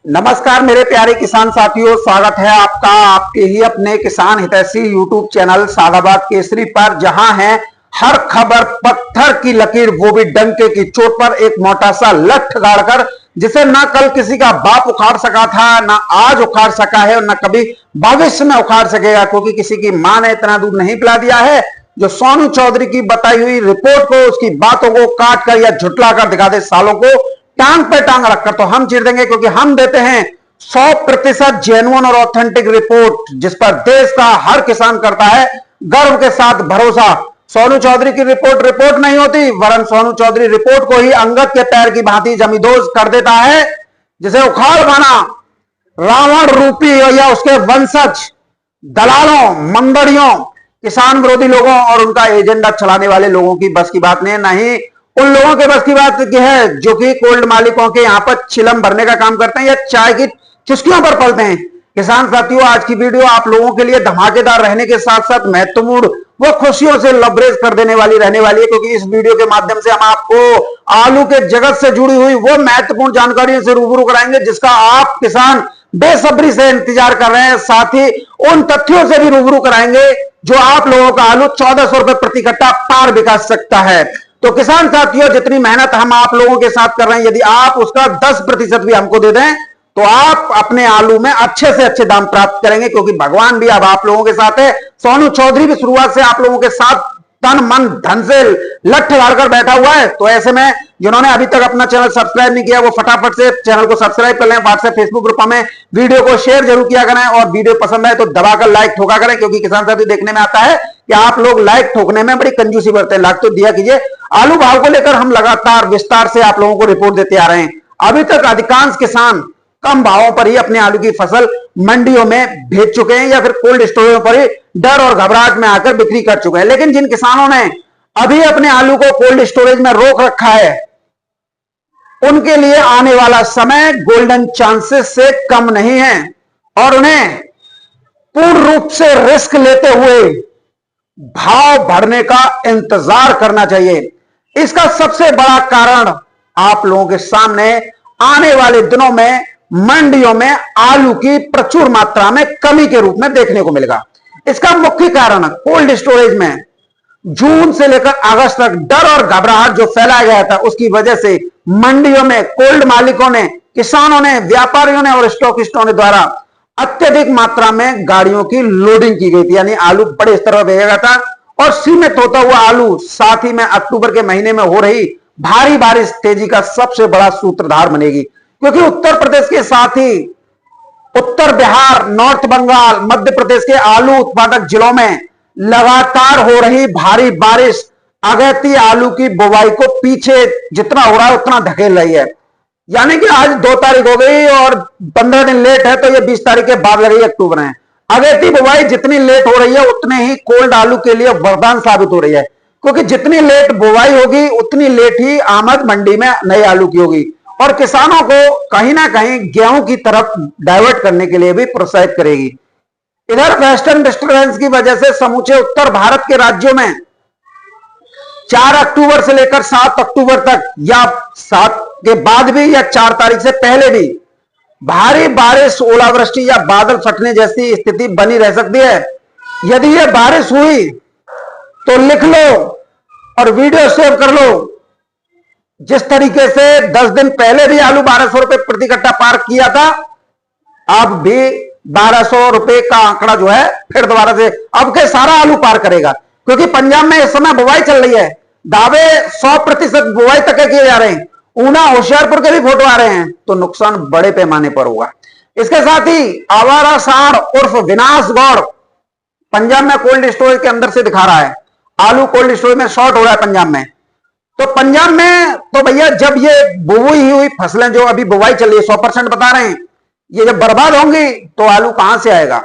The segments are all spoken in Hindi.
नमस्कार मेरे प्यारे किसान साथियों, स्वागत है आपका आपके ही अपने किसान हितैषी यूट्यूब चैनल सादाबाद केसरी पर, जहां है हर खबर पत्थर की लकीर, वो भी डंके की चोट पर एक मोटा सा लठ गाड़कर, जिसे ना कल किसी का बाप उखाड़ सका था, ना आज उखाड़ सका है और ना कभी भविष्य में उखाड़ सकेगा, क्योंकि किसी की मां ने इतना दूध नहीं पिला दिया है जो सोनू चौधरी की बताई हुई रिपोर्ट को, उसकी बातों को काट कर या झुटला कर दिखा दे सालों को टांग पे टांग रखकर। तो हम चीर देंगे, क्योंकि हम देते हैं 100% जेन्युइन और ऑथेंटिक रिपोर्ट, जिस पर देश का हर किसान करता है गर्व के साथ भरोसा। सोनू चौधरी की रिपोर्ट नहीं होती, वरन सोनू चौधरी रिपोर्ट को ही अंगद के पैर की भांति जमींदोज कर देता है, जिसे उखाड़ बना रावण रूपी या उसके वंशज दलालों, मंडड़ियों, किसान विरोधी लोगों और उनका एजेंडा चलाने वाले लोगों की बस की बात नहीं। नहीं उन लोगों के बस की बात की है जो कि कोल्ड मालिकों के यहां पर चिलम भरने का काम करते हैं या चाय की चुस्कियों पर पलते हैं। किसान साथियों, आज की वीडियो आप लोगों के लिए धमाकेदार रहने के साथ साथ महत्वपूर्ण वो खुशियों से लबरेज कर देने वाली रहने वाली है, क्योंकि इस वीडियो के माध्यम से हम आपको आलू के जगत से जुड़ी हुई वो महत्वपूर्ण जानकारियों से रूबरू कराएंगे जिसका आप किसान बेसब्री से इंतजार कर रहे हैं। साथ ही उन तथ्यों से भी रूबरू कराएंगे जो आप लोगों का आलू 1400 रुपए प्रति कट्टा पार बिका सकता है। तो किसान साथियों, जितनी मेहनत हम आप लोगों के साथ कर रहे हैं, यदि आप उसका 10% भी हमको दे दें तो आप अपने आलू में अच्छे से अच्छे दाम प्राप्त करेंगे, क्योंकि भगवान भी अब आप लोगों के साथ है। सोनू चौधरी भी शुरुआत से आप लोगों के साथ तन मन धन से लठ गाड़कर बैठा हुआ है। तो ऐसे में जिन्होंने अभी तक अपना चैनल सब्सक्राइब नहीं किया, वो फटाफट से चैनल को सब्सक्राइब कर लें। व्हाट्सएप फेसबुक ग्रुप में वीडियो को शेयर जरूर किया करें और वीडियो पसंद आए तो दबाकर लाइक ठोका करें, क्योंकि किसान साथी देखने में आता है कि आप लोग लाइक ठोकने में बड़ी कंजूसी बरते हैं। लाइक तो दिया कीजिए। आलू भाव को लेकर हम लगातार विस्तार से आप लोगों को रिपोर्ट देते आ रहे हैं। अभी तक अधिकांश किसान कम भावों पर ही अपने आलू की फसल मंडियों में भेज चुके हैं या फिर कोल्ड स्टोरेज पर ही डर और घबराहट में आकर बिक्री कर चुके हैं। लेकिन जिन किसानों ने अभी अपने आलू को कोल्ड स्टोरेज में रोक रखा है, उनके लिए आने वाला समय गोल्डन चांसेस से कम नहीं है और उन्हें पूर्ण रूप से रिस्क लेते हुए भाव बढ़ने का इंतजार करना चाहिए। इसका सबसे बड़ा कारण आप लोगों के सामने आने वाले दिनों में मंडियों में आलू की प्रचुर मात्रा में कमी के रूप में देखने को मिलेगा। इसका मुख्य कारण कोल्ड स्टोरेज में जून से लेकर अगस्त तक डर और घबराहट जो फैलाया गया था, उसकी वजह से मंडियों में कोल्ड मालिकों ने, किसानों ने, व्यापारियों ने और स्टॉकिस्टों ने द्वारा अत्यधिक मात्रा में गाड़ियों की लोडिंग की गई थी। यानी आलू बड़े स्तर पर भेजा था और सीमित होता हुआ आलू साथ ही में अक्टूबर के महीने में हो रही भारी बारिश तेजी का सबसे बड़ा सूत्रधार बनेगी, क्योंकि उत्तर प्रदेश के साथ ही उत्तर बिहार, नॉर्थ बंगाल, मध्य प्रदेश के आलू उत्पादक जिलों में लगातार हो रही भारी बारिश अगैती आलू की बुवाई को पीछे जितना हो रहा है उतना धकेल रही है। यानी कि आज 2 तारीख हो गई और 15 दिन लेट है, तो ये 20 तारीख के बाद लग रही है अक्टूबर में। अगैती बुवाई जितनी लेट हो रही है उतने ही कोल्ड आलू के लिए वरदान साबित हो रही है, क्योंकि जितनी लेट बुवाई होगी उतनी लेट ही आमद मंडी में नए आलू की होगी और किसानों को कहीं ना कहीं गेहूं की तरफ डाइवर्ट करने के लिए भी प्रोत्साहित करेगी। इधर वेस्टर्न डिस्टर्बेंस की वजह से समूचे उत्तर भारत के राज्यों में 4 अक्टूबर से लेकर 7 अक्टूबर तक या 7 के बाद भी या 4 तारीख से पहले भी भारी बारिश, ओलावृष्टि या बादल फटने जैसी स्थिति बनी रह सकती है। यदि यह बारिश हुई तो लिख लो और वीडियो सेव कर लो। जिस तरीके से 10 दिन पहले भी आलू 1200 रुपए प्रति कट्टा पार किया था, अब भी 1200 रुपए का आंकड़ा जो है फिर दोबारा से अब के सारा आलू पार करेगा, क्योंकि पंजाब में इस समय बुवाई चल रही है। दावे 100% बुवाई तक किए जा रहे हैं। ऊना, होशियारपुर के भी फोटो आ रहे हैं, तो नुकसान बड़े पैमाने पर होगा। इसके साथ ही आवारा सांड उर्फ विनाश गौड़ पंजाब में कोल्ड स्टोरेज के अंदर से दिखा रहा है। आलू कोल्ड स्टोरेज में शॉर्ट हो रहा है पंजाब में। तो पंजाब में तो भैया जब ये बुई हुई फसलें जो अभी बुवाई चल रही है 100% बता रहे हैं, ये जब बर्बाद होंगी तो आलू कहां से आएगा।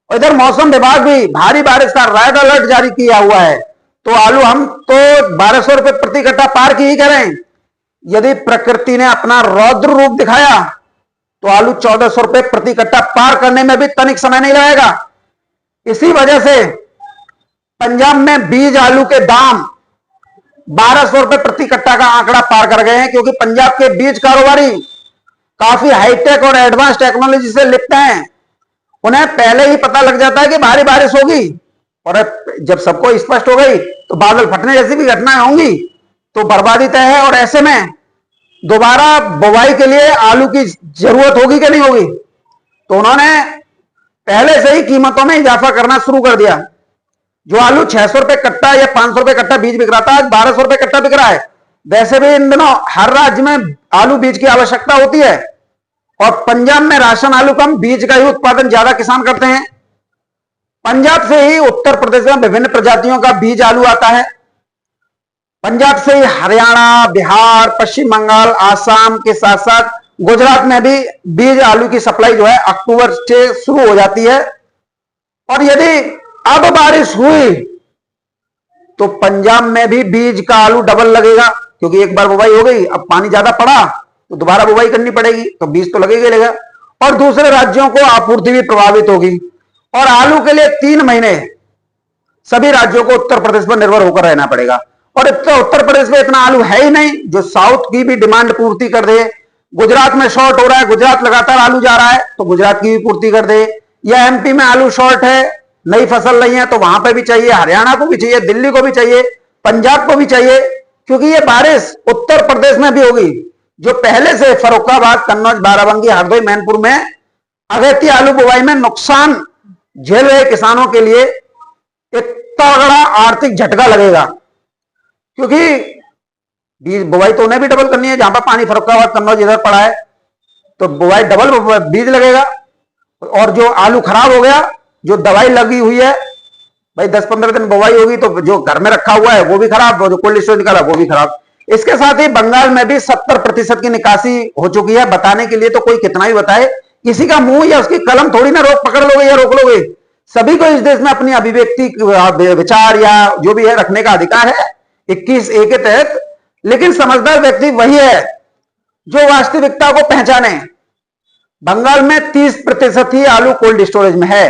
और इधर मौसम विभाग भी भारी बारिश का रेड अलर्ट जारी किया हुआ है, तो आलू हम तो 1200 रुपए प्रति कट्टा पार की ही करें। यदि प्रकृति ने अपना रौद्र रूप दिखाया तो आलू 1400 रुपए प्रति कट्टा पार करने में भी तनिक समय नहीं लगेगा। इसी वजह से पंजाब में बीज आलू के दाम 1200 रुपए प्रति कट्टा का आंकड़ा पार कर गए हैं, क्योंकि पंजाब के बीज कारोबारी काफी हाईटेक और एडवांस टेक्नोलॉजी से लिप्त हैं। उन्हें पहले ही पता लग जाता है कि भारी बारिश होगी, और जब सबको स्पष्ट हो गई तो बादल फटने जैसी भी घटनाएं होंगी तो बर्बादी तय है। और ऐसे में दोबारा बुवाई के लिए आलू की जरूरत होगी कि नहीं होगी, तो उन्होंने पहले से ही कीमतों में इजाफा करना शुरू कर दिया। जो आलू 600 रुपए कट्टा या 500 रुपए कट्टा बीज बिक रहा था, आज 1200 रुपए कट्टा बिक रहा है। वैसे भी इन दिनों हर राज्य में आलू बीज की आवश्यकता होती है, और पंजाब में राशन आलू कम, बीज का ही उत्पादन ज्यादा किसान करते हैं। पंजाब से ही उत्तर प्रदेश में विभिन्न प्रजातियों का बीज आलू आता है। पंजाब से ही हरियाणा, बिहार, पश्चिम बंगाल, आसाम के साथ साथ गुजरात में भी बीज आलू की सप्लाई जो है अक्टूबर से शुरू हो जाती है। और यदि अब बारिश हुई तो पंजाब में भी बीज का आलू डबल लगेगा, क्योंकि एक बार बुवाई हो गई, अब पानी ज्यादा पड़ा तो दोबारा बुवाई करनी पड़ेगी, तो बीज तो लगेगा ही लगेगा। और दूसरे राज्यों को आपूर्ति भी प्रभावित होगी। और आलू के लिए 3 महीने सभी राज्यों को उत्तर प्रदेश पर निर्भर होकर रहना पड़ेगा। और उत्तर प्रदेश में इतना आलू है ही नहीं जो साउथ की भी डिमांड पूर्ति कर दे। गुजरात में शॉर्ट हो रहा है, गुजरात लगातार आलू जा रहा है, तो गुजरात की भी पूर्ति कर दे। या एमपी में आलू शॉर्ट है, नई फसल नहीं है, तो वहां पे भी चाहिए, हरियाणा को भी चाहिए, दिल्ली को भी चाहिए, पंजाब को भी चाहिए, क्योंकि ये बारिश उत्तर प्रदेश में भी होगी। जो पहले से फर्रुखाबाद, कन्नौज, बाराबंकी, हरदोई, मैनपुर में अगेती आलू बुवाई में नुकसान झेल रहे किसानों के लिए एक तगड़ा आर्थिक झटका लगेगा, क्योंकि बीज बुवाई तो उन्हें भी डबल करनी है। जहां पर पानी फर्रुखाबाद, कन्नौज इधर पड़ा है तो बुवाई डबल बीज लगेगा। और जो आलू खराब हो गया, जो दवाई लगी हुई है भाई, 10-15 दिन बुवाई होगी तो जो घर में रखा हुआ है वो भी खराब, जो कोल्ड स्टोरेज निकाला वो भी खराब। इसके साथ ही बंगाल में भी 70% की निकासी हो चुकी है। बताने के लिए तो कोई कितना ही बताए, किसी का मुंह या उसकी कलम थोड़ी ना रोक पकड़ लोगे या रोक लोगे। सभी को इस देश में अपनी अभिव्यक्ति, विचार या जो भी है रखने का अधिकार है 21A के तहत। लेकिन समझदार व्यक्ति वही है जो वास्तविकता को पहचाने। बंगाल में 30% ही आलू कोल्ड स्टोरेज में है,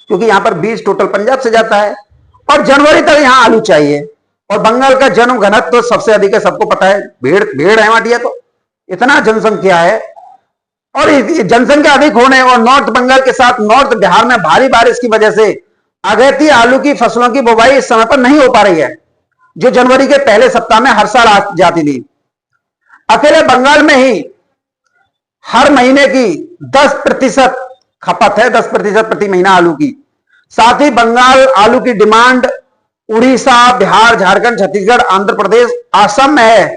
क्योंकि यहां पर बीज टोटल पंजाब से जाता है, और जनवरी तक यहां आलू चाहिए। और बंगाल का जन घनत्व तो सबसे अधिक है, सबको पता है, भीड़ है माटिया, तो इतना जनसंख्या है। और जनसंख्या अधिक होने और नॉर्थ बंगाल के साथ नॉर्थ बिहार में भारी बारिश की वजह से अगेती आलू की फसलों की बुवाई इस समय पर नहीं हो पा रही है, जो जनवरी के पहले सप्ताह में हर साल आ जाती थी। अकेले बंगाल में ही हर महीने की 10% खपत है, 10% प्रति महीना आलू की। साथ ही बंगाल आलू की डिमांड उड़ीसा, बिहार, झारखंड, छत्तीसगढ़, आंध्र प्रदेश, असम में है।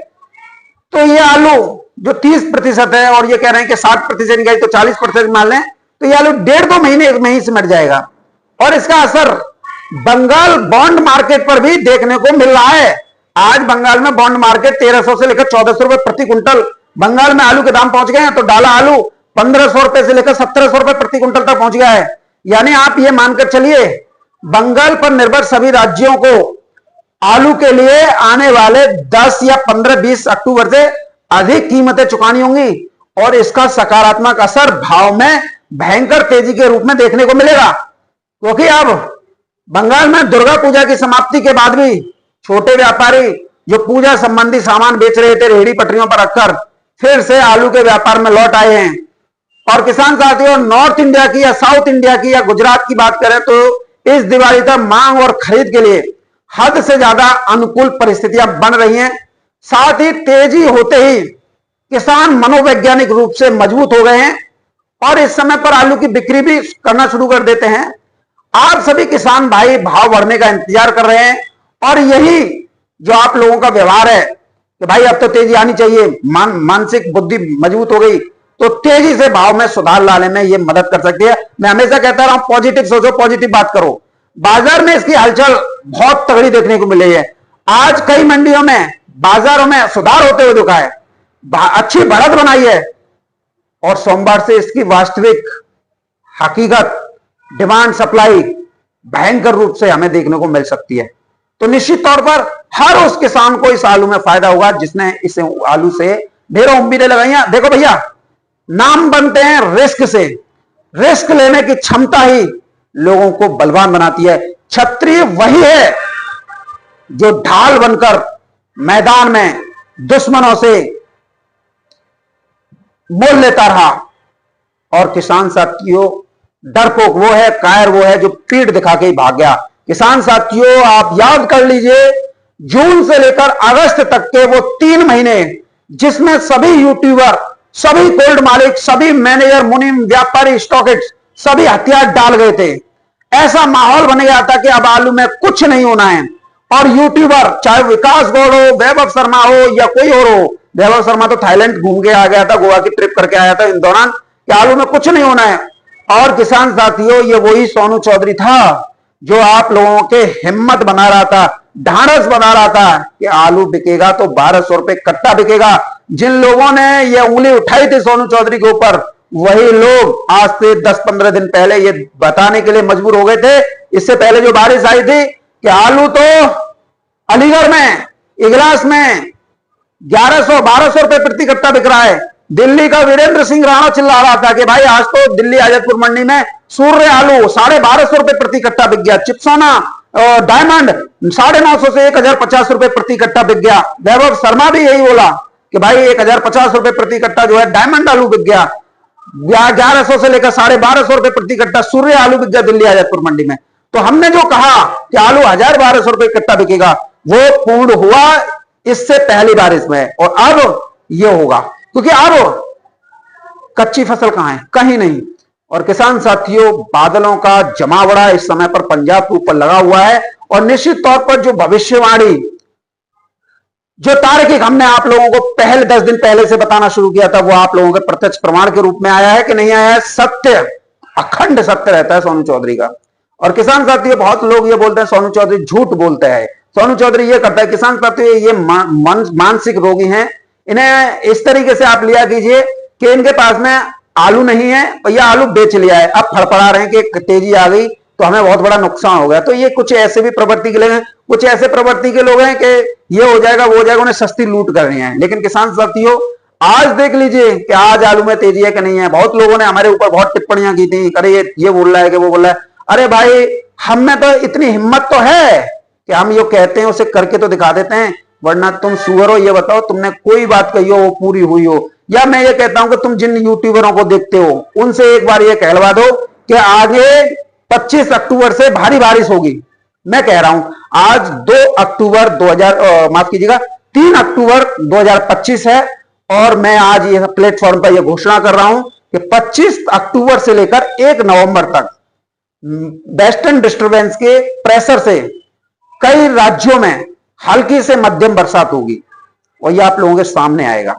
तो ये आलू जो 30% है, और ये कह रहे हैं कि 60% निकाली तो 40% मान लें, तो ये आलू 1.5-2 महीने में ही सिमट जाएगा। और इसका असर बंगाल बॉन्ड मार्केट पर भी देखने को मिल रहा है। आज बंगाल में बॉन्ड मार्केट 1300 से लेकर 1400 रुपए प्रति क्विंटल बंगाल में आलू के दाम पहुंच गए हैं। तो डाला आलू 1500 रुपए से लेकर 1700 रुपए प्रति क्विंटल तक पहुंच गया है। यानी आप ये मानकर चलिए, बंगाल पर निर्भर सभी राज्यों को आलू के लिए आने वाले 10 या 15-20 अक्टूबर से अधिक कीमतें चुकानी होंगी, और इसका सकारात्मक असर भाव में भयंकर तेजी के रूप में देखने को मिलेगा। क्योंकि अब बंगाल में दुर्गा पूजा की समाप्ति के बाद भी छोटे व्यापारी जो पूजा संबंधी सामान बेच रहे थे रेहड़ी पटरियों पर रखकर, फिर से आलू के व्यापार में लौट आए हैं। और किसान साथियों, नॉर्थ इंडिया की या साउथ इंडिया की या गुजरात की बात करें तो इस दिवाली तक मांग और खरीद के लिए हद से ज्यादा अनुकूल परिस्थितियां बन रही हैं। साथ ही तेजी होते ही किसान मनोवैज्ञानिक रूप से मजबूत हो गए हैं, और इस समय पर आलू की बिक्री भी करना शुरू कर देते हैं। आप सभी किसान भाई भाव बढ़ने का इंतजार कर रहे हैं, और यही जो आप लोगों का व्यवहार है कि भाई अब तो तेजी आनी चाहिए, मानसिक बुद्धि मजबूत हो गई तो तेजी से भाव में सुधार लाने में ये मदद कर सकती है। मैं हमेशा कहता रहा हूं, पॉजिटिव सोचो, पॉजिटिव बात करो। बाजार में इसकी हलचल बहुत तगड़ी देखने को मिली है। आज कई मंडियों में, बाजारों में सुधार होते हुए दिखा है, अच्छी बढ़त बनाई है, और सोमवार से इसकी वास्तविक हकीकत, डिमांड सप्लाई भयंकर रूप से हमें देखने को मिल सकती है। तो निश्चित तौर पर हर उस किसान को इस आलू में फायदा होगा जिसने इस आलू से ढेरों उम्मीदें लगाई हैं। देखो भैया, नाम बनते हैं रिस्क से। रिस्क लेने की क्षमता ही लोगों को बलवान बनाती है। क्षत्रिय वही है जो ढाल बनकर मैदान में दुश्मनों से मोल लेता रहा। और किसान साथियों, डरपोक वो है, कायर वो है जो पीठ दिखा के ही भाग गया। किसान साथियों, आप याद कर लीजिए, जून से लेकर अगस्त तक के वो 3 महीने जिसमें सभी यूट्यूबर, सभी गोल्ड मालिक, सभी मैनेजर, मुनीम, व्यापारी, स्टॉकिस्ट सभी हथियार डाल गए थे। ऐसा माहौल बन गया था कि अब आलू में कुछ नहीं होना है। और यूट्यूबर, चाहे विकास गौड़ हो, वैभव शर्मा हो या कोई और हो, वैभव शर्मा तो थाईलैंड घूम के आ गया था, गोवा की ट्रिप करके आया था इन दौरान, कि आलू में कुछ नहीं होना है। और किसान साथियों, ये वही सोनू चौधरी था जो आप लोगों के हिम्मत बना रहा था, ढांढस बना रहा था कि आलू बिकेगा तो 1200 रुपए कट्टा बिकेगा। जिन लोगों ने ये उंगली उठाई थी सोनू चौधरी के ऊपर, वही लोग आज से 10-15 दिन पहले ये बताने के लिए मजबूर हो गए थे, इससे पहले जो बारिश आई थी, कि आलू तो अलीगढ़ में, इगलास में 1100-1200 रुपए प्रति कट्टा बिक रहा है। दिल्ली का वीरेंद्र सिंह राणा चिल्ला रहा था कि भाई आज तो दिल्ली आजादपुर मंडी में सूर्य आलू 1250 रुपए प्रति कट्टा बिक गया। चिप्सोना डायमंड 950 से 1050 रुपए प्रति कट्टा बिक गया। वैभव शर्मा भी यही बोला कि भाई 1050 रुपए प्रति कट्टा जो है डायमंड आलू बिक गया। 1100 से लेकर 1250 रुपए प्रति कट्टा सूर्य आलू बिक गया दिल्ली आजादपुर मंडी में। तो हमने जो कहा कि आलू 1200 रुपए कट्टा बिकेगा, वो पूर्ण हुआ इससे पहली बारिश में। और अब ये होगा, क्योंकि अब कच्ची फसल कहां है? कहीं नहीं। और किसान साथियों, बादलों का जमावड़ा इस समय पर पंजाब के ऊपर लगा हुआ है। और निश्चित तौर पर जो भविष्यवाणी, जो तार्किक हमने आप लोगों को पहले 10 दिन पहले से बताना शुरू किया था, वो आप लोगों के प्रत्यक्ष प्रमाण के रूप में आया है कि नहीं आया है? सत्य, अखंड सत्य रहता है सोनू चौधरी का। और किसान साथियों, बहुत लोग ये बोलते हैं सोनू चौधरी झूठ बोलते हैं, सोनू चौधरी ये करता है। किसान साथियों, ये मानसिक रोगी हैं। इन्हें इस तरीके से आप लिया कीजिए कि इनके पास में आलू नहीं है, भैया आलू बेच लिया है, अब फड़फड़ा रहे हैं कि तेजी आ गई तो हमें बहुत बड़ा नुकसान हो गया। तो ये कुछ ऐसे भी प्रवृत्ति के लोग हैं, कुछ ऐसे प्रवृत्ति के लोग हैं कि ये हो जाएगा वो हो जाएगा, उन्हें सस्ती लूट कर रहे हैं। लेकिन किसान साथियों, आज देख लीजिए कि आज आलू में तेजी है कि नहीं है। बहुत लोगों ने हमारे ऊपर बहुत टिप्पणियां की थी, अरे ये बोल रहा है कि वो बोल रहा है। अरे भाई, हम में तो इतनी हिम्मत तो है कि हम जो कहते हैं उसे करके तो दिखा देते हैं। वरना तुम सुअर हो, ये बताओ तुमने कोई बात कही हो वो पूरी हुई हो? या मैं ये कहता हूं कि तुम जिन यूट्यूबरों को देखते हो उनसे एक बार ये कहलवा दो कि आगे 25 अक्टूबर से भारी बारिश होगी। मैं कह रहा हूं, आज 2 अक्टूबर 3 अक्टूबर 2025 है। और मैं आज ये प्लेटफॉर्म पर यह घोषणा कर रहा हूं कि 25 अक्टूबर से लेकर 1 नवंबर तक वेस्टर्न डिस्टर्बेंस के प्रेशर से कई राज्यों में हल्की से मध्यम बरसात होगी और यह आप लोगों के सामने आएगा।